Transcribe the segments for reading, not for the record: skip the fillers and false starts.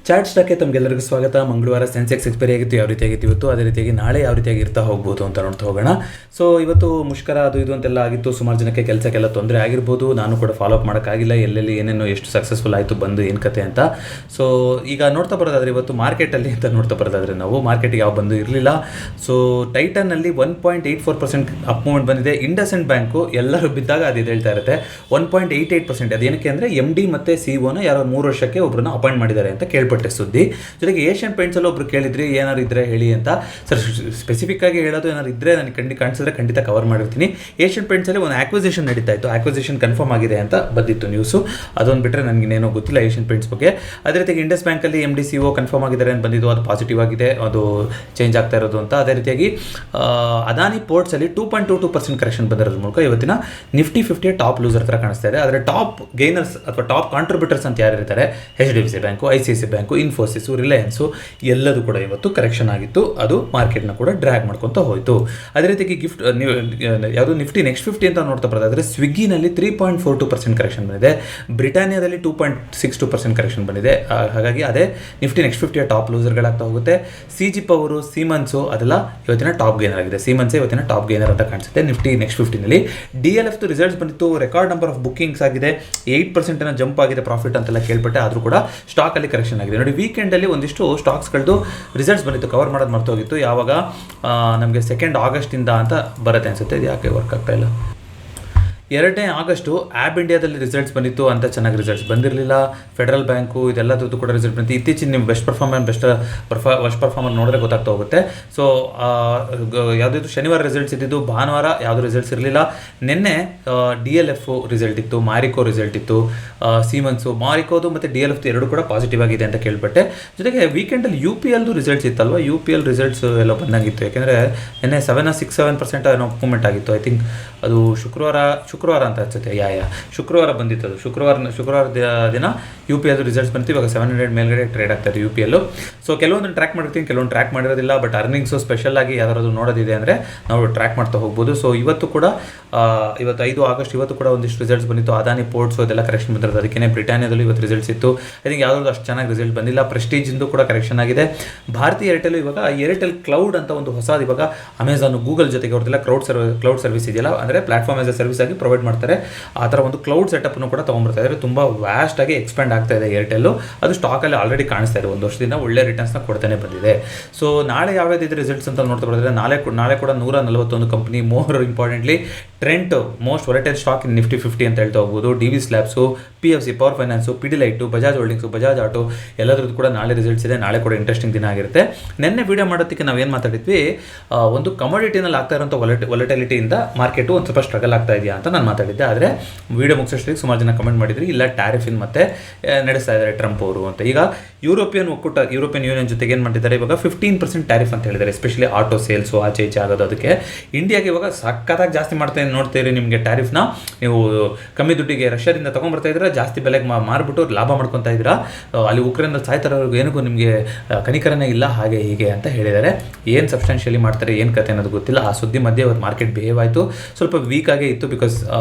Chart ಸ್ಟಾಕ್ಗೆ ತಮಗೆಲ್ಲರಿಗೂ ಸ್ವಾಗತ. ಮಂಗಳವಾರ ಸೆನ್ಸೆಕ್ಸ್ ಎಕ್ಸ್ಪೈರಿ ಆಗಿತ್ತು, ಯಾವ ರೀತಿಯಾಗಿತ್ತು ಇವತ್ತು, ಅದೇ ರೀತಿಯಾಗಿ ನಾಳೆ ಯಾವ ರೀತಿಯಾಗಿ ಇರ್ತಾ ಹೋಗ್ಬೋದು ಅಂತ ನೋಡ್ತಾ ಹೋಗೋಣ. ಸೊ ಇವತ್ತು ಮುಷ್ಕರ ಅದು ಇದು ಅಂತೆಲ್ಲ ಆಗಿತ್ತು, ಸುಮಾರು ಜನಕ್ಕೆ ಕೆಲಸಕ್ಕೆಲ್ಲ ತೊಂದರೆ ಆಗಿರ್ಬೋದು. ನಾನು ಕೂಡ ಫಾಲೋ ಅಪ್ ಮಾಡೋಕ್ಕಾಗಿಲ್ಲ, ಎಲ್ಲೆಲ್ಲಿ ಏನೇನು ಎಷ್ಟು ಸಕ್ಸಸ್ಫುಲ್ ಆಯಿತು ಬಂದು ಏನು ಕತೆ ಅಂತ. ಸೊ ಈಗ ನೋಡ್ತಾ ಬರೋದಾದರೆ ಇವತ್ತು ಮಾರ್ಕೆಟಲ್ಲಿ ಅಂತ ನೋಡ್ತಾ ಬರೋದಾದರೆ ನಾವು ಮಾರ್ಕೆಟಿಗೆ ಯಾವ ಬಂದು ಇರಲಿಲ್ಲ. ಸೊ ಟೈಟನ್ನಲ್ಲಿ 1.84% ಅಪ್ ಮೂವ್ಮೆಂಟ್ ಬಂದಿದೆ. ಇಂಡಸ್ಇಂಡ್ ಬ್ಯಾಂಕು ಎಲ್ಲರೂ ಬಿದ್ದಾಗ ಅದು ಹೇಳ್ತಾ ಇರುತ್ತೆ 1.88%. ಅದೇನಕ್ಕೆ ಅಂದರೆ MD ಮತ್ತು CEO ಯಾರೋ 3 ವರ್ಷಕ್ಕೆ ಒಬ್ಬರನ್ನ ಅಪಾಯಿಂಟ್ ಮಾಡಿದ್ದಾರೆ ಅಂತ ಕೇಳ್ಪಟ್ಟೆ ಸುದ್ದಿ. ಜೊತೆಗೆ ಏಷ್ಯನ್ ಪೇಂಟ್ಸಲ್ಲಿ ಒಬ್ರು ಕೇಳಿದ್ರಿ ಏನಾರು ಇದ್ರೆ ಹೇಳಿ ಅಂತ. ಸರ್ ಸ್ಪೆಸಿಫಿಕ್ ಆಗಿ ಹೇಳೋದು ಏನಾರು ಇದ್ದರೆ ನನಗೆ ಕಾಣಿಸಿದ್ರೆ ಖಂಡಿತ ಕವರ್ ಮಾಡಿರ್ತೀನಿ. ಏಷ್ಯನ್ ಪೇಂಟ್ಸಲ್ಲಿ ಒಂದು ಆಕ್ವಿಸಿಷನ್ ನಡೀತಾ ಇತ್ತು, ಆಕ್ವಿಸಿಷನ್ ಕನ್ಫರ್ಮ್ ಆಗಿದೆ ಅಂತ ಬಂದಿತ್ತು ನ್ಯೂಸು. ಅದೊಂದು ಬಿಟ್ಟರೆ ನನಗೇನೋ ಗೊತ್ತಿಲ್ಲ ಏಷ್ಯನ್ ಪೇಂಟ್ಸ್ ಬಗ್ಗೆ. ಅದೇ ರೀತಿಯಾಗಿ ಇಂಡಸ್ ಬ್ಯಾಂಕಲ್ಲಿ MD CEO ಕನ್ಫರ್ಮ್ ಆಗಿದ್ದಾರೆ ಅಂತ ಬಂದಿದ್ದು, ಅದು ಪಾಸಿಟಿವ್ ಆಗಿದೆ, ಅದು ಚೇಂಜ್ ಆಗ್ತಾ ಇರೋದು ಅಂತ. ಅದೇ ರೀತಿಯಾಗಿ ಅದಾನಿ ಪೋರ್ಟ್ಸಲ್ಲಿ 2.22% ಕರೆಕ್ಷನ್ ಬಂದಿರೋದ್ರ ಮೂಲಕ ಇವತ್ತಿನ ನಿಫ್ಟಿ 50 ಟಾಪ್ ಲೂಸರ್ ಥರ ಕಾಣಿಸ್ತಾ ಇದೆ. ಆದರೆ ಟಾಪ್ ಗೈನರ್ಸ್ ಅಥವಾ ಟಾಪ್ ಕಾಂಟ್ರಿಬ್ಯೂಟರ್ಸ್ ಅಂತ ಯಾರು ಇರ್ತಾರೆ, HDFC bank, ICICI bank, Infosys, Reliance ಎಲ್ಲದೂ ಕೂಡ ಇವತ್ತು ಕರೆಕ್ಷನ್ ಆಗಿತ್ತು. ಅದು ಮಾರ್ಕೆಟ್ನ ಕೂಡ ಡ್ರ್ಯಾಗ್ ಮಾಡ್ಕೊತ ಹೋಯಿತು. ಅದೇ ರೀತಿಯಾಗಿ ಯಾವುದು ನಿಫ್ಟಿ ನೆಕ್ಸ್ಟ್ 50 ಅಂತ ನೋಡ್ತಾ ಬರೋದಾದರೆ ಸ್ವಿಗ್ಗಿನಲ್ಲಿ 3.42% ಕರೆಕ್ಷನ್ ಬಂದಿದೆ, ಬ್ರಿಟಾನಿಯಾದಲ್ಲಿ 2.62% ಕರೆಕ್ಷನ್ ಬಂದಿದೆ. ಹಾಗಾಗಿ ಅದೇ ನಿಫ್ಟಿ ನೆಕ್ಸ್ಟ್ 50 ಟಾಪ್ ಲೂಸರ್ಗಳಾಗ್ತಾ ಹೋಗುತ್ತೆ. CG ಪವರು, ಸೀಮನ್ಸು ಅದೆಲ್ಲ ಇವತ್ತಿನ ಟಾಪ್ ಗೇನರ್ ಆಗಿದೆ. ಸೀಮನ್ಸೇ ಇವತ್ತಿನ ಟಾಪ್ ಗೇನರ್ ಅಂತ ಕಾಣಿಸುತ್ತೆ ನಿಫ್ಟಿ ನೆಕ್ಸ್ಟ್ 50ನಲ್ಲಿ. DLF ರಿಸಲ್ಟ್ಸ್ ಬಂದಿತ್ತು, ರೆಕಾರ್ಡ್ ನಂಬರ್ ಆಫ್ ಬುಕ್ಕಿಂಗ್ಸ್ ಆಗಿದೆ, 8% ಜಂಪ್ ಆಗಿದೆ ಪ್ರಾಫಿಟ್ ಅಂತೆಲ್ಲ ಕೇಳ್ಪಟ್ಟೆ. ಆದರೂ ಕೂಡ ಸ್ಟಾಕಲ್ಲಿ ಕರೆಕ್ಷನ್ ಆಗಿದೆ. ನೋಡಿ, ವೀಕೆಂಡಲ್ಲಿ ಒಂದಿಷ್ಟು ಸ್ಟಾಕ್ಸ್ಗಳದ್ದು ರಿಸಲ್ಟ್ಸ್ ಬಂದಿತ್ತು, ಕವರ್ ಮಾಡೋದು ಮರ್ತೋಗಿತ್ತು. ಯಾವಾಗ ನಮಗೆ 2 ಆಗಸ್ಟಿಂದ ಅಂತ ಬರುತ್ತೆ ಅನಿಸುತ್ತೆ. ಇದು ಯಾಕೆ ವರ್ಕ್ ಆಗ್ತಾ ಇಲ್ಲ. 2 ಆಗಸ್ಟು ಆ್ಯಪ್ ಇಂಡಿಯಾದಲ್ಲಿ ರಿಸಲ್ಟ್ಸ್ ಬಂದಿತ್ತು, ಅಂತ ಚೆನ್ನಾಗಿ ರಿಸಲ್ಟ್ಸ್ ಬಂದಿರಲಿಲ್ಲ. ಫೆಡರಲ್ ಬ್ಯಾಂಕು ಇದೆಲ್ಲದರದ್ದು ಕೂಡ ರಿಸಲ್ಟ್ ಬಂದಿತ್ತು. ಇತ್ತೀಚಿನ ನೀವು ವರ್ಸ್ಟ್ ಪರ್ಫಾರ್ಮರ್ ನೋಡಿದ್ರೆ ಗೊತ್ತಾಗ್ತಾ ಹೋಗುತ್ತೆ. ಸೊ ಯಾವುದಿತ್ತು ಶನಿವಾರ ರಿಸಲ್ಟ್ಸ್ ಇದ್ದಿದ್ದು, ಭಾನುವಾರ ಯಾವುದು ರಿಸಲ್ಟ್ಸ್ ಇರಲಿಲ್ಲ. ನಿನ್ನೆ DLF ರಿಸಲ್ಟ್ ಇತ್ತು, ಮಾರಿಕೋ ರಿಸಲ್ಟ್ ಇತ್ತು. ಸೀಮನ್ಸು, ಮಾರಿಕೋದು ಮತ್ತು DLF ಎರಡು ಕೂಡ ಪಾಸಿಟಿವ್ ಆಗಿದೆ ಅಂತ ಕೇಳ್ಪಟ್ಟೆ. ಜೊತೆಗೆ ವೀಕೆಂಡಲ್ಲಿ UPLದು ರಿಸಲ್ಟ್ಸ್ ಇತ್ತಲ್ವ, UPL ರಿಸಲ್ಟ್ಸ್ ಎಲ್ಲ ಬಂದಂಗಿತ್ತು. ಯಾಕೆಂದರೆ ನಿನ್ನೆ 7% ಏನೋ ಮೂವ್ಮೆಂಟ್ ಆಗಿತ್ತು. ಐ ಥಿಂಕ್ ಅದು ಶುಕ್ರವಾರ ಅಂತ ಅನ್ಸುತ್ತೆ. ಶುಕ್ರವಾರ ಬಂದಿತ್ತು. ಅದು ಶುಕ್ರವಾರ ದಿನ UPL ರಿಸಲ್ಟ್ಸ್ ಬಂತು. ಇವಾಗ 700 ಮೇಲ್ಗಡೆ ಟ್ರೇಡ್ ಆಗ್ತಾಯಿದೆ UPL. ಸೊ ಕೆಲವೊಂದನ್ನು ಟ್ರ್ಯಾಕ್ ಮಾಡಿರ್ತೀನಿ, ಕೆಲವೊಂದು ಟ್ರ್ಯಾಕ್ ಮಾಡಿರೋದಿಲ್ಲ. ಬಟ್ ಅರ್ನಿಂಗ್ಸು ಸ್ಪೆಷಲ್ ಆಗಿ ಯಾವ್ದಾದ್ರು ನೋಡೋದಿದೆ ಅಂದರೆ ನಾವು ಟ್ರ್ಯಾಕ್ ಮಾಡ್ತಾ ಹೋಗ್ಬೋದು. ಸೊ ಇವತ್ತು 5 ಆಗಸ್ಟ್ ಇವತ್ತು ಕೂಡ ಒಂದಿಷ್ಟು ರಿಸಲ್ಟ್ಸ್ ಬಂದಿತ್ತು. ಅದಾನಿ ಪೋರ್ಟ್ಸು ಅದೆಲ್ಲ ಕರೆಕ್ಷನ್ ಬಂದಿರೋದು. ಅದಕ್ಕೆ ಬ್ರಿಟಾನಿಯಾದಲ್ಲೂ ಇವತ್ತು ರಿಸಲ್ಟ್ಸ್ ಇತ್ತು. ಐ ಥಿಂಕ್ ಯಾವುದಾದ್ರು ಅಷ್ಟು ಚೆನ್ನಾಗಿ ರಿಸಲ್ಟ್ ಬಂದಿಲ್ಲ. ಪ್ರೆಸ್ಟೀಜಿಂದು ಕೂಡ ಕರೆಕ್ಷನ್ ಆಗಿದೆ. ಭಾರತಿ ಏರ್ಟೆಲ್ ಇವಾಗ ಏರ್ಟೆಲ್ ಕ್ಲೌಡ್ ಅಂತ ಒಂದು ಹೊಸದು ಇವಾಗ ಅಮೆಝಾನ್, ಗೂಗಲ್ ಜೊತೆಗೆ ಅವ್ರದ್ದೆಲ್ಲ ಕ್ಲೌಡ್ ಸರ್ವಿಸ್ ಇದೆಯಲ್ಲ, ಅಂದರೆ ಪ್ಲಾಟ್ಫಾರ್ಮ್ ಆಸ್ ಎ ಸರ್ವಿಸ್ ಆಗಿ ಪ್ರೊವೈಡ್ ಮಾಡ್ತಾರೆ. ಆ ಥರ ಒಂದು ಕ್ಲೌಡ್ ಸೆಟಪ್ನು ಕೂಡ ತೊಗೊಂಡ್ಬರ್ತಾ ಇದ್ದಾರೆ. ತುಂಬ ವ್ಯಾಸ್ಟ್ ಆಗಿ ಎಕ್ಸ್ಪ್ಯಾಂಡ್ ಆಗ್ತಾ ಇದೆ ಏರ್ಟೆಲ್ಲು. ಅದು ಸ್ಟಾಕಲ್ಲಿ ಆಲ್ರೆಡಿ ಕಾಣಿಸ್ತಾ ಇದೆ. ಒಂದು ವರ್ಷದಿಂದ ಒಳ್ಳೆ ರಿಟರ್ನ್ಸ್ನ ಕೊಡ್ತಾನೆ ಬಂದಿದೆ. ಸೊ ನಾಳೆ ಯಾವ್ಯಾವ್ದಿದೆ ರಿಸಲ್ಟ್ಸ್ ಅಂತ ನೋಡ್ತಾ ಬರೋದ್ರೆ ನಾಳೆ ಕೂಡ 141 company, more importantly Trent most volatile stock in Nifty 50 ಅಂತ ಹೇಳ್ತಾ ಹೋಗ್ಬೋದು. DV labs, PFC power finance, Pidilite, Bajaj holdings, Bajaj auto ಎಲ್ಲದ್ರದ್ದು ಕೂಡ ನಾಳೆ ರಿಸಲ್ಟ್ಸ್ ಇದೆ. ನಾಳೆ ಕೂಡ ಇಂಟ್ರೆಸ್ಟಿಂಗ್ ದಿನ ಆಗಿರುತ್ತೆ. ನಿನ್ನೆ ವಿಡಿಯೋ ಮಾಡೋದಕ್ಕೆ ನಾವೇನು ಮಾತಾಡಿದ್ವಿ, ಒಂದು ಕಮೋಡಿಟಿನಲ್ಲಿ ಆಗ್ತಾ ಇರೋಂಥ ವೊಲಟೈಲಿಟಿಯಿಂದ ಮಾರ್ಕೆಟು ಒಂದು ಸ್ವಲ್ಪ ಸ್ಟ್ರಗಲ್ ಆಗ್ತಾ ಇದೆಯಾ ಅಂತ ನಾನು ಮಾತಾಡಿದ್ದೆ. ಆದರೆ ವಿಡಿಯೋ ಮುಗಿಸೋಷ್ಟಿಗೆ ಸುಮಾರು ಜನ ಕಮೆಂಟ್ ಮಾಡಿದ್ರಿ, ಇಲ್ಲ ಟ್ಯಾರಿಫಿನ್ ಮತ್ತೆ ನಡೆಸ್ತಾ ಇದ್ದಾರೆ ಟ್ರಂಪ್ ಅವರು ಅಂತ. ಈಗ ಯುರೋಪಿಯನ್ ಯೂನಿಯನ್ ಜೊತೆಗೆ ಏನು ಮಾಡಿದ್ದಾರೆ, ಇವಾಗ 15% ಟ್ಯಾರಿಫ್ ಅಂತ ಹೇಳಿದ್ದಾರೆ. ಎಸ್ಪೆಷಲಿ ಆಟೋ ಸೇಲ್ಸು ಆಚೆ ಈಚೆ ಆಗೋದು. ಅದಕ್ಕೆ ಇಂಡಿಯಾಗೆ ಇವಾಗ ಸಖತ್ತಾಗಿ ಜಾಸ್ತಿ ನೋಡ್ತೀರಿ ನಿಮಗೆ ಟ್ಯಾರಿಫ್ನ. ನೀವು ಕಮ್ಮಿ ದುಡ್ಡಿಗೆ ರಷ್ಯಾದಿಂದ ತೊಗೊಂಡ್ಬರ್ತಾ ಇದ್ದೀರಾ, ಜಾಸ್ತಿ ಬೆಲೆಗೆ ಮಾರ್ಬಿಟ್ಟು ಲಾಭ ಮಾಡ್ಕೊತಾ ಇದ್ದೀರಾ. ಅಲ್ಲಿ ಉಕ್ರೇನ್ ಸಾಯ್ತಾರವ್ರಿಗೆ ಏನಕ್ಕೂ ನಿಮಗೆ ಕನಿಕರನೇ ಇಲ್ಲ, ಹಾಗೆ ಹೀಗೆ ಅಂತ ಹೇಳಿದ್ದಾರೆ. ಏನು ಸಬ್ಸ್ಟಾನ್ಷಿಯಲಿ ಮಾಡ್ತಾರೆ, ಏನು ಕತೆ ಅನ್ನೋದು ಗೊತ್ತಿಲ್ಲ. ಆ ಸುದ್ದಿ ಮಧ್ಯೆ ಅವತ್ತು ಮಾರ್ಕೆಟ್ ಬಿಹೇವ್ ಆಯಿತು, ಸ್ವಲ್ಪ ವೀಕ್ ಆಗೇ ಇತ್ತು. ಬಿಕಾಸ್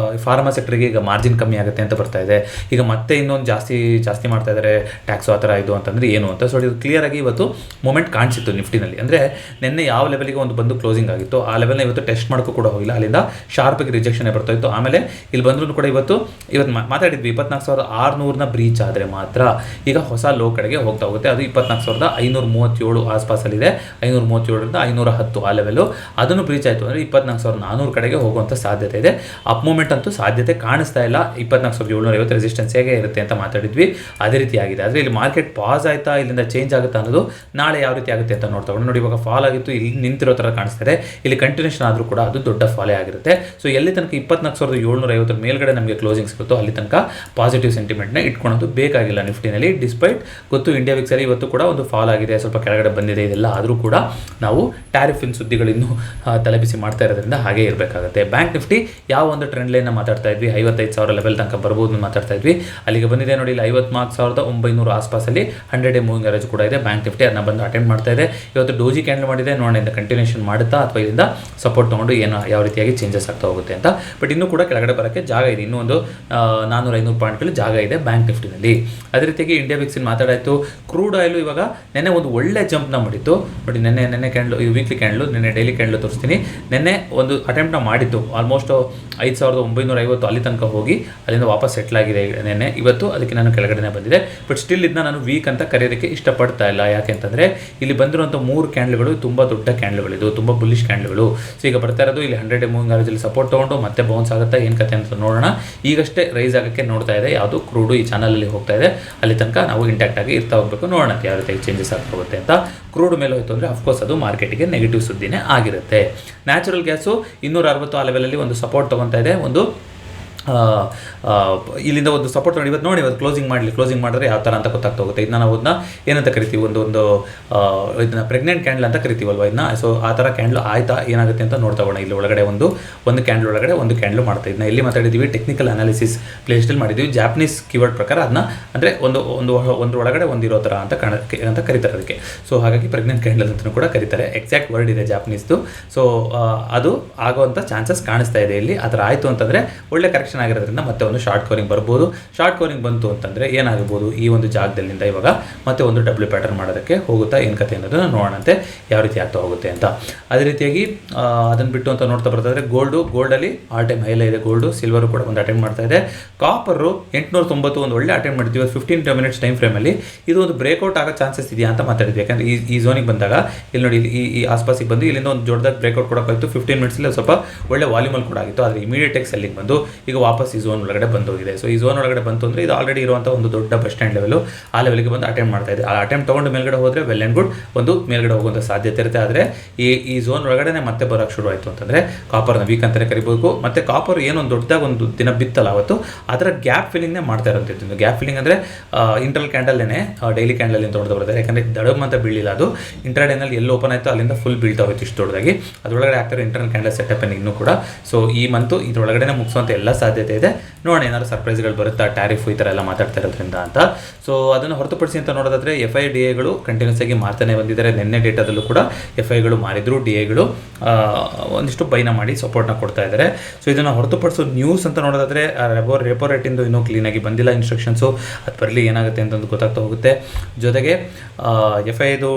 ಫಾರ್ಮಾ ಸೆಕ್ಟರ್ಗೆ ಈಗ ಮಾರ್ಜಿನ್ ಕಮ್ಮಿ ಆಗುತ್ತೆ ಅಂತ ಬರ್ತಾ ಇದೆ. ಈಗ ಮತ್ತೆ ಇನ್ನೊಂದು ಜಾಸ್ತಿ ಮಾಡ್ತಾ ಇದ್ದಾರೆ ಟ್ಯಾಕ್ಸು ಆ ಥರ ಇದು ಅಂತಂದರೆ ಏನು ಅಂತ. ಸೊ ಇದು ಕ್ಲಿಯರ್ ಆಗಿ ಇವತ್ತು ಮೂಮೆಂಟ್ ಕಾಣಿಸಿತ್ತು ನಿಫ್ಟಿನಲ್ಲಿ. ಅಂದರೆ ನಿನ್ನೆ ಯಾವ ಲೆವೆಲ್ಗೆ ಒಂದು ಬಂದು ಕ್ಲೋಸಿಂಗ್ ಆಗಿತ್ತು, ಆ ಲೆವೆಲ್ನ ಇವತ್ತು ಟೆಸ್ಟ್ ಮಾಡೋಕ್ಕೂ ಕೂಡ ಹೋಗಿಲ್ಲ. ಅಲ್ಲಿಂದ ಶಾರ್ಪಾಗಿ ರಿಜೆಕ್ಷನ್ ಬರ್ತಾ ಇತ್ತು. ಆಮೇಲೆ ಇಲ್ಲಿ ಬಂದರೂ ಕೂಡ ಇವತ್ತು ಮಾತಾಡಿದ್ವಿ 24,600ನ ಬ್ರೀಚ್ ಆದರೆ ಮಾತ್ರ ಈಗ ಹೊಸ ಲೋ ಕಡೆಗೆ ಹೋಗ್ತಾ ಹೋಗುತ್ತೆ. ಅದು 24,537 ಆಸ್ಪಾಸಲ್ಲಿದೆ. 537ರಿಂದ 510 ಆ ಲೆವೆಲು. ಅದನ್ನು ಬ್ರೀಚ್ ಆಯಿತು ಅಂದರೆ 24,400 ಕಡೆಗೆ ಹೋಗುವಂಥ ಸಾಧ್ಯತೆ ಇದೆ. ಅಪ್ ಮೂಮೆಂಟ್ ಅಂತೂ ಸಾಧ್ಯತೆ ಕಾಣಿಸ್ತಾ ಇಲ್ಲ. 24,750 ರೆಸಿಸ್ಟೆನ್ಸ್ ಹೇಗೆ ಇರುತ್ತೆ ಅಂತ ಮಾತಾಡಿದ್ವಿ, ಅದೇ ರೀತಿ ಆಗಿದೆ. ಆದರೆ ಇಲ್ಲಿ ಮಾರ್ಕೆಟ್ ಪಾಸ್ ಆಯಿತಾ, ಇಲ್ಲಿಂದ ಚೇಂಜ್ ಆಗುತ್ತಾ ಅನ್ನೋದು ನಾಳೆ ಯಾವ ರೀತಿ ಆಗುತ್ತೆ ಅಂತ ನೋಡ್ತಾ ನೋಡಿ. ಇವಾಗ ಫಾಲ್ ಆಗಿತ್ತು, ಇಲ್ಲಿ ನಿಂತಿರೋ ಥರ ಕಾಣಿಸ್ತಾರೆ. ಇಲ್ಲಿ ಕಂಟಿನ್ಯೂಷನ್ ಆದರೂ ಕೂಡ ಅದು ದೊಡ್ಡ ಫಾಲೇ ಆಗಿರುತ್ತೆ. ಸೊ ಎಲ್ಲಿ ತನಕ 24,750 ಮೇಲ್ಗಡೆ ನಮಗೆ ಕ್ಲೋಸಿಂಗ್ ಸಿಗುತ್ತೋ ಅಲ್ಲಿ ತನಕ ಪಾಸಿಟಿವ್ ಸೆಂಟಿಮೆಂಟ್ನ ಇಟ್ಕೊಳ್ಳೋದು ಬೇಕಾಗಿಲ್ಲ ನಿಫ್ಟಿನಲ್ಲಿ. ಡಿಸ್ಪೈಟ್ ಗೊತ್ತು ಇಂಡಿಯಾ ವಿಕ್ಸಲ್ಲಿ ಇವತ್ತು ಕೂಡ ಒಂದು ಫಾಲ್ ಆಗಿದೆ, ಸ್ವಲ್ಪ ಕೆಳಗಡೆ ಬಂದಿದೆ. ಇದೆಲ್ಲ ಆದರೂ ಕೂಡ ನಾವು ಟ್ಯಾರಿಫಿನ್ ಸುದ್ದಿಗಳಿನ್ನೂ ತಲೆಬಿಸಿ ಮಾಡ್ತಾ ಇರೋದ್ರಿಂದ ಹಾಗೆ ಇರಬೇಕಾಗುತ್ತೆ. ಬ್ಯಾಂಕ್ ನಿಫ್ಟಿ ಯಾವ ಒಂದು ಟ್ರೆಂಡ್ ಲೈನ್ನ ಮಾತಾಡ್ತಾ ಇದ್ವಿ, 55,000 ಲೆವೆಲ್ ತನಕ ಬರ್ಬೋದು ಮಾತಾಡ್ತಾ ಇದ್ವಿ. ಅಲ್ಲಿಗೆ ಬಂದಿದೆ ನೋಡಿ, ಇಲ್ಲಿ 54,900 ಆಸ್ಪಾಸಲ್ಲಿ 100 ಡೇ ಮೂವಿಂಗ್ ಅವರೇಜ್ ಕೂಡ ಇದೆ. ಬ್ಯಾಂಕ್ ನಿಫ್ಟಿ ಅದನ್ನ ಬಂದು ಅಟೆಂಡ್ ಮಾಡ್ತಾ ಇದೆ. ಇವತ್ತು ಡೋಜಿ ಕ್ಯಾಂಡಲ್ ಮಾಡಿದೆ, ನೋಡೋಣ ಇಂದ ಕಂಟಿನ್ಯೂಷನ್ ಮಾಡುತ್ತಾ ಅಥವಾ ಇದರಿಂದ ಸಪೋರ್ಟ್ ತೊಗೊಂಡು ಏನು ಯಾವ ರೀತಿಯಾಗಿ ಚೇಂಜಸ್ ಆಗ್ತಾ ಹೋಗುತ್ತೆ ಅಂತ. ಬಟ್ ಇನ್ನೂ ಕೂಡ ಕೆಳಗಡೆ ಬರೋಕ್ಕೆ ಜಾಗ ಇದೆ. ಇನ್ನೂ ಒಂದು 400-500 ಪಾಯಿಂಟ್ಗಳು ಹಾಕಲು ಜಾಗ ಇದೆ ಬ್ಯಾಂಕ್ ನಿಫ್ಟಿನಲ್ಲಿ. ಅದೇ ರೀತಿಯಾಗಿ ಇಂಡಿಯಾ ವಿಕ್ಸಿನ್ ಮಾತಾಡಾಯಿತು. ಕ್ರೂಡ್ ಆಯಿಲ್ ಇವಾಗ ನೆನ್ನೆ ಒಂದು ಒಳ್ಳೆ ಜಂಪ್ನ ಮಾಡಿತ್ತು ನೋಡಿ. ನೆನ್ನೆ ಕ್ಯಾಂಡ್ಲು, ಇದು ವೀಕ್ಲಿ ಕ್ಯಾಂಡ್ಲು, ನೆನ್ನೆ ಡೈಲಿ ಕ್ಯಾಂಡ್ಲು ತೋರಿಸ್ತೀನಿ. ನೆನ್ನೆ ಒಂದು ಅಟೆಂಪ್ಟ್ನ ಮಾಡಿತ್ತು, ಆಲ್ಮೋಸ್ಟ್ 5,950 ಅಲ್ಲಿ ತನಕ ಹೋಗಿ ಅಲ್ಲಿಂದ ವಾಪಸ್ ಸೆಟ್ಲ್ ಆಗಿದೆ ನೆನ್ನೆ. ಇವತ್ತು ಅದಕ್ಕೆ ನಾನು ಕೆಳಗಡೆ ಬಂದಿದೆ. ಬಟ್ ಸ್ಟಿಲ್ ಇದನ್ನ ನಾನು ವೀಕ್ ಅಂತ ಕರೆಯೋದಕ್ಕೆ ಇಷ್ಟಪಡ್ತಾ ಇಲ್ಲ. ಯಾಕೆಂತಂದರೆ ಇಲ್ಲಿ ಬಂದಿರುವಂಥ 3 ಕ್ಯಾಂಡ್ಲ್ಗಳು ತುಂಬ ದೊಡ್ಡ ಕ್ಯಾಂಡ್ಲ್ಗಳಿದು, ತುಂಬ ಬುಲ್ಲಿಶ್ ಕ್ಯಾಂಡ್ಲ್ಗಳು. ಸೊ ಈಗ ಬರ್ತಾ ಇರೋದು ಇಲ್ಲಿ 100 ಮೂವಿಂಗ್ ಆವರೇಜಲ್ಲಿ ಸಪೋರ್ಟ್ ತೊಗೊಂಡು ಮತ್ತೆ ಬೌನ್ಸ್ ಆಗುತ್ತಾ ಏನು ಕತೆ ಅಂತ ನೋಡೋಣ. ಈಗಷ್ಟೇ ರೈಸ್ ಆಗೋಕ್ಕೆ ನೋಡ್ತಾ ಇದೆ ಯಾವುದು ಕ್ರೂಡು, ಈ ಚಾನಲಲ್ಲಿ ಹೋಗ್ತಾ ಇದೆ. ಅಲ್ಲಿ ತನಕ ನಾವು ಇಂಟ್ಯಾಕ್ಟ್ ಆಗಿ ಇರ್ತಾ ಹೋಗಬೇಕು. ನೋಡೋಣ ಯಾವ ರೀತಿ ಚೇಂಜಸ್ ಆಗ್ತಾ ಹೋಗುತ್ತೆ ಅಂತ. ಕ್ರೂಡ್ ಮೇಲೆ ಹೋಯಿತು ಅಂದರೆ ಅಫ್ಕೋರ್ಸ್ ಅದು ಮಾರ್ಕೆಟಿಗೆ ನೆಗೆಟಿವ್ ಸುದ್ದಿನೇ ಆಗಿರುತ್ತೆ. ನ್ಯಾಚುರಲ್ ಗ್ಯಾಸು 260 ಆ ಲೆವೆಲಲ್ಲಿ ಒಂದು ಸಪೋರ್ಟ್ ತೊಗೊತಾ ಇದೆ. ಒಂದು ಇಲ್ಲಿಂದ ಒಂದು ಸಪೋರ್ಟ್ ನೋಡಿ ಇವತ್ತು ಕ್ಲೋಸಿಂಗ್ ಮಾಡಿದ್ರೆ ಯಾವ ಥರ ಅಂತ ಗೊತ್ತಾಗ್ತಾ ಹೋಗುತ್ತೆ. ಇದನ್ನ ನಾವು ಅದನ್ನ ಏನಂತ ಕರಿತೀವಿ, ಒಂದು ಇದನ್ನ ಪ್ರೆಗ್ನೆಂಟ್ ಕ್ಯಾಂಡಲ್ ಅಂತ ಕರಿತೀವಲ್ವ ಇದನ್ನ. ಸೊ ಆ ಥರ ಕ್ಯಾಂಡಲ್ ಆಯ್ತಾ ಏನಾಗುತ್ತೆ ಅಂತ ನೋಡ್ತಾ ಹೋಗೋಣ. ಇಲ್ಲಿ ಒಳಗಡೆ ಒಂದು ಕ್ಯಾಂಡಲ್ ಒಳಗಡೆ ಒಂದು ಕ್ಯಾಂಡಲ್ ಮಾಡ್ತಾ ಇದನ್ನ ಎಲ್ಲಿ ಮಾತಾಡಿದ್ದೀವಿ, ಟೆಕ್ನಿಕಲ್ ಅನಾಲಿಸಿಸ್ ಪ್ಲೇಸ್ಟಲ್ಲಿ ಮಾಡಿದ್ದೀವಿ. ಜಾಪನೀಸ್ ಕೀವರ್ಡ್ ಪ್ರಕಾರ ಅದನ್ನ ಅಂದರೆ ಒಂದು ಒಳಗಡೆ ಒಂದಿರೋ ಥರ ಅಂತ ಕರೀತಾರೆ ಅದಕ್ಕೆ. ಸೊ ಹಾಗಾಗಿ ಪ್ರೆಗ್ನೆಂಟ್ ಕ್ಯಾಂಡಲ್ ಅಂತಲೂ ಕೂಡ ಕರೀತಾರೆ. ಎಕ್ಸಾಕ್ಟ್ ವರ್ಡ್ ಇದೆ ಜಾಪನೀಸ್ದು. ಸೊ ಅದು ಆಗುವಂಥ ಚಾನ್ಸಸ್ ಕಾಣಿಸ್ತಾ ಇದೆ ಇಲ್ಲಿ. ಆ ಥರ ಆಯಿತು ಅಂತಂದರೆ ಒಳ್ಳೆ ಕರೆಕ್ಷನ್ ಆಗಿರೋದ್ರಿಂದ ಮತ್ತೆ ಒಂದು ಶಾರ್ಟ್ ಕವರಿಂಗ್ ಬರ್ಬೋದು. ಶಾರ್ಟ್ ಕವರಿಂಗ್ ಬಂತು ಅಂತಂದರೆ ಏನಾಗಬಹುದು, ಈ ಒಂದು ಜಾಗದಲ್ಲಿಂದ ಇವಾಗ ಮತ್ತೆ ಒಂದು ಡಬ್ಲ್ಯೂ ಪ್ಯಾಟರ್ನ್ ಮಾಡೋದಕ್ಕೆ ಹೋಗುತ್ತಾ ಏನು ಕತೆ ಅನ್ನೋದನ್ನು ನೋಡೋಣಂತೆ ಯಾವ ರೀತಿ ಆಗ್ತಾ ಹೋಗುತ್ತೆ ಅಂತ. ಅದೇ ರೀತಿಯಾಗಿ ಅದನ್ನು ಬಿಟ್ಟು ಅಂತ ನೋಡ್ತಾ ಬರ್ತಾ ಗೋಲ್ಡಲ್ಲಿ ಆಲ್ ಟೈಮ್ ಹೈಲೇ ಇದೆ. ಗೋಲ್ಡು, ಸಿಲ್ವರು ಕೂಡ ಒಂದು ಅಟೆಂಡ್ ಮಾಡ್ತಾ ಇದೆ. ಕಾಪರು 890 ಒಂದು ಒಳ್ಳೆ ಅಟೆಂಡ್ ಮಾಡ್ತೀವಿ 15 ಮಿನಿಟ್ಸ್ ಟೈಮ್ ಫ್ರೇಮಲ್ಲಿ. ಇದು ಒಂದು ಬ್ರೇಕ್ಔಟ್ ಆಗೋ ಚಾನ್ಸಸ್ ಇದೆಯಾ ಅಂತ ಮಾತಾಡಿದ್ವಿ. ಯಾಕಂದರೆ ಈ ಝೋನಿಗೆ ಬಂದಾಗ ಇಲ್ಲಿ ನೋಡಿ, ಈ ಆಸ್ಪಾಸಿಗೆ ಬಂದು ಇಲ್ಲಿಂದ ಒಂದು ದೊಡ್ಡದಾಗಿ ಬ್ರೇಕ್ಔಟ್ ಕೊಡೋಕ್ಕಾಯಿತು. 15 ಮಿನಿಟ್ಸಲ್ಲಿ ಸ್ವಲ್ಪ ಒಳ್ಳೆ ವಾಲ್ಯೂಮಲ್ಲಿ ಕೂಡ ಆಗಿತ್ತು. ಆದರೆ ಇಮಿಡಿಯೇಟ್ ಆಗಿ ಸೆಲ್ಲಿಂಗ್ ಬಂದು ಈಗ ವಾಪಸ್ ಈ ಝೋನ್ ಒಳಗಡೆ ಬಂದೋಗಿದೆ. ಸೊ ಈ ಝೋನ್ ಒಳಗಡೆ ಬಂತು ಅಂದರೆ ಇದು ಆಲ್ರೆಡಿ ಇರುವಂಥ ಒಂದು ದೊಡ್ಡ ಬಸ್ ಸ್ಟ್ಯಾಂಡ್ ಲೆವೆಲು, ಆ ಲೆವೆಲ್ಗೆ ಬಂದು ಅಟೆಂಡ್ ಮಾಡ್ತಾ ಇದೆ. ಆ ಅಟೆಂಪ್ಟ್ ತೊಗೊಂಡು ಮೇಲ್ಗಡೆ ಹೋದರೆ ವೆಲ್ ಆ್ಯಂಡ್ ಗುಡ್, ಒಂದು ಮೇಲ್ಗಡೆ ಹೋಗುವಂಥ ಸಾಧ್ಯತೆ ಇರುತ್ತೆ. ಆದರೆ ಈ ಝೋನ್ ಒಳಗಡೆ ಮತ್ತೆ ಬರೋಕ್ಕೆ ಶುರು ಆಯಿತು ಅಂತಂದರೆ ಕಾಪರ್ನ ವೀಕ್ ಅಂತಲೇ ಕರಿಬೇಕು. ಮತ್ತು ಕಾಪರ್ ಏನೊಂದು ದೊಡ್ಡದಾಗಿ ಒಂದು ದಿನ ಬಿತ್ತಲ್ಲ ಅವತ್ತು, ಅದರ ಗ್ಯಾಪ್ ಫಿಲ್ಲಿಂಗ್ನೇ ಮಾಡ್ತಾ ಇರೋಂಥದ್ದು. ಗ್ಯಾಪ್ ಫಿಲ್ಲಿಂಗ್ ಅಂದರೆ ಇಂಟರ್ನಲ್ ಕ್ಯಾಂಡಲ್ನೇ ಡೈಲಿ ಕ್ಯಾಂಡಲ್ ಅಂತ ತೊಗೊಂಡು ಬರ್ತಾರೆ. ಯಾಕಂದರೆ ದಡಮ್ ಅಂತ ಬೀಳಿಲ್ಲ, ಅದು ಇಂಟ್ರಾಡೇನಲ್ಲಿ ಎಲ್ಲಿ ಓಪನ್ ಆಯಿತು ಅಲ್ಲಿಂದ ಫುಲ್ ಬೀಳ್ತಾ ಹೋಯ್ತು ಇಷ್ಟು ದೊಡ್ಡದಾಗಿ. ಅದರೊಳಗಡೆ ಆಗ್ತಾರೆ ಇಂಟರ್ನಲ್ ಕ್ಯಾಂಡಲ್ ಸೆಟಪ್ ಇನ್ನೂ ಕೂಡ. ಸೊ ಈ ಮಂತು ಇದರೊಳಗಡೆ ಮುಗಿಸುವಂಥ ಎಲ್ಲ ಸಾಧ್ಯತೆ ಇದೆ. ನೋಡೋಣ ಏನಾದ್ರು ಸರ್ಪ್ರೈಸ್ಗಳು ಬರುತ್ತಾ, ಟ್ಯಾರಿಫ್ ಈ ಥರ ಎಲ್ಲ ಮಾತಾಡ್ತಾ ಇರೋದ್ರಿಂದ ಅಂತ. ಸೊ ಅದನ್ನು ಹೊರತುಪಡಿಸಿ ಅಂತ ನೋಡೋದಾದರೆ FIDAಗಳು ಕಂಟಿನ್ಯೂಸ್ ಆಗಿ ಮಾರ್ತಾನೆ ಬಂದಿದ್ದಾರೆ. ನಿನ್ನೆ ಡೇಟಾದಲ್ಲೂ ಕೂಡ FIಗಳು ಮಾರಿದ್ರು, DAಗಳು ಒಂದಿಷ್ಟು ಬೈನ ಮಾಡಿ ಸಪೋರ್ಟ್ನ ಕೊಡ್ತಾ ಇದ್ದಾರೆ. ಸೊ ಇದನ್ನು ಹೊರತುಪಡಿಸೋ ನ್ಯೂಸ್ ಅಂತ ನೋಡೋದಾದರೆ ರೆಪೋ ರೇಟಿಂದು ಇನ್ನೂ ಕ್ಲೀನಾಗಿ ಬಂದಿಲ್ಲ ಇನ್ಸ್ಟ್ರಕ್ಷನ್ಸು. ಅದು ಬರಲಿ ಏನಾಗುತ್ತೆ ಅಂತಂದು ಗೊತ್ತಾಗ್ತಾ ಹೋಗುತ್ತೆ. ಜೊತೆಗೆ FIದು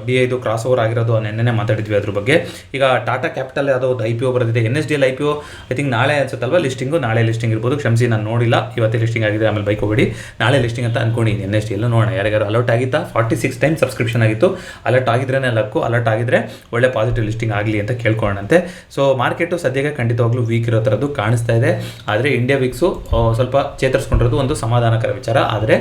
DAದು ಕ್ರಾಸ್ ಓವರ್ ಆಗಿರೋದು ನೆನ್ನೆ ಮಾತಾಡಿದ್ವಿ ಅದ್ರ ಬಗ್ಗೆ. ಈಗ ಟಾಟಾ ಕ್ಯಾಪಿಟಲ್ ಯಾವುದೋ ಒಂದು IPO ಬರೆದಿದೆ. NSDL IPO ಐ ಥಿಂಕ್ ನಾಳೆ ಅನ್ಸುತ್ತಲ್ವ ಲಿಸ್ಟಿಂಗು, ನಾಳೆ ಲಿಸ್ಟಿಂಗ್ ಇರ್ಬೋದು. ಕ್ಷಮಿಸಿ ನಾನು ನೋಡಿಲ್ಲ, ಇವತ್ತೇ ಲಿಸ್ಟಿಂಗ್ ಆಗಿದೆ, ಆಮೇಲೆ ಬೈಕ್ ಹೋಗಬೇಡಿ. ನಾಳೆ ಲಿಸ್ಟಿಂಗ್ ಅಂತ ಅನ್ಕೊಂಡಿದ್ದೀನಿ. NSDL ನೋಡೋಣ ಯಾರಿಗಾರು ಅಲರ್ಟ್ ಆಗಿತ್ತಾ. 46 ಟೈಮ್ ಸಬ್ಸ್ಕ್ರಿಪ್ಷನ್ ಆಗಿತ್ತು. ಅಲರ್ಟ್ ಆಗಿದ್ರೇ ಲಕ್ಕು, ಅಲರ್ಟ್ ಆಗಿದ್ರೆ ಒಳ್ಳೆ ಪಾಸಿಟಿವ್ ಲಿಸ್ಟಿಂಗ್ ಆಗಲಿ ಅಂತ ಕೇಳ್ಕೊಳ್ಳೋಣಂತೆ. ಸೊ ಮಾರ್ಕೆಟು ಸದ್ಯಕ್ಕೆ ಖಂಡಿತವಾಗ್ಲೂ ವೀಕ್ ಇರೋ ಥರದ್ದು ಕಾಣಿಸ್ತಾ ಇದೆ. ಆದರೆ ಇಂಡಿಯಾ ವಿಕ್ಸು ಸ್ವಲ್ಪ ಚೇತರಿಸ್ಕೊಂಡಿರೋದು ಒಂದು ಸಮಾಧಾನಕರ ವಿಚಾರ. ಆದರೆ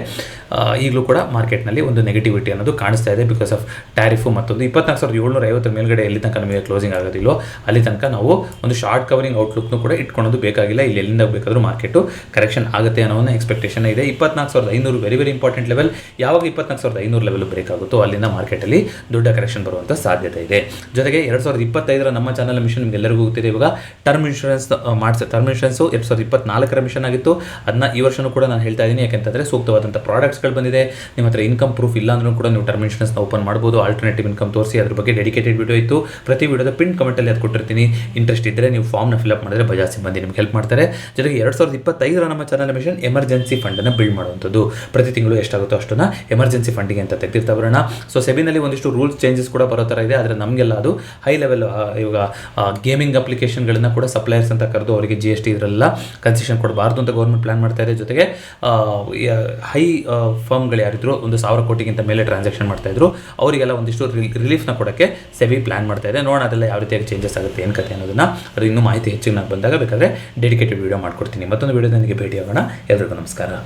ಈಗಲೂ ಕೂಡ ಮಾರ್ಕೆಟ್ನಲ್ಲಿ ಒಂದು ನೆಗೆಟಿವಿಟಿ ಅನ್ನೋದು ಕಾಣಿಸ್ತಾ ಇದೆ ಬಿಕಾಸ್ ಆಫ್ ಟ್ಯಾರಿಫು. ಮತ್ತೊಂದು 24,750 ಮೇಲ್ಗಡೆ ಎಲ್ಲಿ ತನಕ ನಮಗೆ ಕ್ಲೋಸಿಂಗ್ ಆಗೋದಿಲ್ಲೋ ಅಲ್ಲಿ ತನಕ ನಾವು ಒಂದು ಶಾರ್ಟ್ ಕವರಿಂಗ್ ಔಟ್ಲುಕ್ನು ಕೂಡ ಇಟ್ಕೊಳ್ಳೋದು ಬೇಕಾಗಿಲ್ಲ. ಇಲ್ಲಿ ಎಲ್ಲಿಂದ ಬೇಕಾದರೂ ಮಾರ್ಕೆಟು ಕರೆಕ್ಷನ್ ಆಗುತ್ತೆ ಅನ್ನೋ ಒಂದು ಎಕ್ಸ್ಪೆಕ್ಟೇಷನ್ ಇದೆ. 24,500 ವೆರಿ ಇಂಪಾರ್ಟೆಂಟ್ ಲೆವೆಲ್. ಯಾವಾಗ 24,500 ಲೆವೆಲ್ ಬ್ರೇಕ್ ಆಗುತ್ತೋ ಅಲ್ಲಿಂದ ಮಾರ್ಕೆಟಲ್ಲಿ ದೊಡ್ಡ ಕರೆಕ್ಷನ್ ಬರುವಂಥ ಸಾಧ್ಯತೆ ಇದೆ. ಜೊತೆಗೆ 2025 ನಮ್ಮ ಚಾನಲ್ ಮಿಷನ್ ನಿಮಗೆಲ್ಲರಿಗೂ ಗೊತ್ತಿದೆ. ಇವಾಗ ಟರ್ಮ್ ಇನ್ಶೂರೆನ್ಸು 2024 ಮಿಷನ್ ಆಗಿತ್ತು. ಅದನ್ನ ಈ ವರ್ಷನೂ ಕೂಡ ನಾನು ಹೇಳ್ತಾ ಇದ್ದೀನಿ. ಯಾಕೆಂತಂದರೆ ಸೂಕ್ತವಾದಂಥ ಪ್ರಾಡಕ್ಟ್ಸ್ಗಳು ಬಂದಿದೆ. ನಿಮ್ಮ ಹತ್ರ ಇನ್ಕಮ್ ಪ್ರೂಫ್ ಇಲ್ಲ ಅಂದ್ರೂ ಕೂಡ ನೀವು ಟರ್ಮ್ ಇನ್ಶೂರೆನ್ಸ್ನ ಓಪನ್ ಮಾಡ್ಬೋದು. ಆಲ್ಟರ್ನೇಟಿವ್ ಇನ್ಕಮ್ ತೋರಿಸಿ ಅದ್ರ ಬಗ್ಗೆ ಡೆಡಿಕೇಟೆಡ್ ವಿಡಿಯೋ ಇತ್ತು. ಪ್ರತಿ ವಿಡಿಯೋದ ಪಿನ್ ಕಮೆಂಟಲ್ಲಿ ಅದು ಕೊಟ್ಟಿರ್ತೀನಿ. ಇಂಟ್ರೆಸ್ಟ್ ಇದ್ದರೆ ನೀವು ಫಾರ್ಮ್ನ ಫಿಲ್ಅಪ್ ಮಾಡಿದ್ರೆ ಬಜಾಜ್ ಸಿಬ್ಬಂದಿ ನಿಮ್ಗೆ ಹೆಲ್ಪ್ ಮಾಡ್ತಾರೆ. ಜೊತೆಗೆ 2025 ನಮ್ಮ ಚಾನಲ್ ಮಿಷನ್ ಎಮರ್ಜೆನ್ಸಿ ಫಂಡನ್ನು ಬಿಲ್ಡ್ ಮಾಡುವಂಥದ್ದು. ಪ್ರತಿ ತಿಂಗಳು ಎಷ್ಟಾಗುತ್ತೋ ಅಷ್ಟನ್ನು ಎಮರ್ಜೆನ್ಸಿ ಫಂಡಿಗೆ ಅಂತ ತೆಗೆದಿರ್ತಾ ಬರೋಣ. ಸೊ ಸೆಬಿನಲ್ಲಿ ಒಂದಿಷ್ಟು ರೂಲ್ಸ್ ಚೇಂಜಸ್ ಕೂಡ ಬರೋ ಥರ ಇದೆ. ಆದರೆ ನಮಗೆಲ್ಲ ಅದು ಹೈ ಲೆವೆಲ್. ಇವಾಗ ಗೇಮಿಂಗ್ ಅಪ್ಲಿಕೇಶನ್ಗಳನ್ನ ಕೂಡ ಸಪ್ಲೈಯರ್ಸ್ ಅಂತ ಕರೆದು ಅವರಿಗೆ GST ಇದರೆಲ್ಲ ಕನ್ಸೆಷನ್ ಕೊಡಬಾರ್ದು ಅಂತ ಗೌರ್ಮೆಂಟ್ ಪ್ಲಾನ್ ಮಾಡ್ತಾ ಇದೆ. ಜೊತೆಗೆ ಹೈ ಫರ್ಮ್ಗಳು ಯಾರಿದ್ರು 1,000 ಕೋಟಿಗಿಂತ ಮೇಲೆ ಟ್ರಾನ್ಸಾಕ್ಷನ್ ಮಾಡ್ತಾ ಇದ್ರು ಅವರಿಗೆಲ್ಲ ಒಂದಿಷ್ಟು ರಿಲೀಫ್ನ ಕೊಡೋಕ್ಕೆ ಸೆಬಿ ಪ್ಲಾನ್ ಮಾಡ್ತಾ ಇದೆ. ನೋಡೋಣ ಅದೆಲ್ಲ ಯಾವ ರೀತಿಯಾಗಿ ಚೇಂಜಸ್ ಆಗುತ್ತೆ ಏನು ಕತೆ ಅನ್ನೋದನ್ನ. ಅದು ಇನ್ನೂ ಮಾಹಿತಿ ಹೆಚ್ಚಿಗೆ ನಾನು ಬಂದಾಗ ಬೇಕಾದರೆ ಡೆಡಿಕೇಟೆಡ್ ವಿಡಿಯೋ ಮಾಡ್ಕೊಡ್ತೀನಿ. ಮತ್ತೊಂದು ವಿಡಿಯೋದೊಂದಿಗೆ ಭೇಟಿಯಾಗೋಣ. ಎಲ್ರಿಗೂ ನಮಸ್ಕಾರ.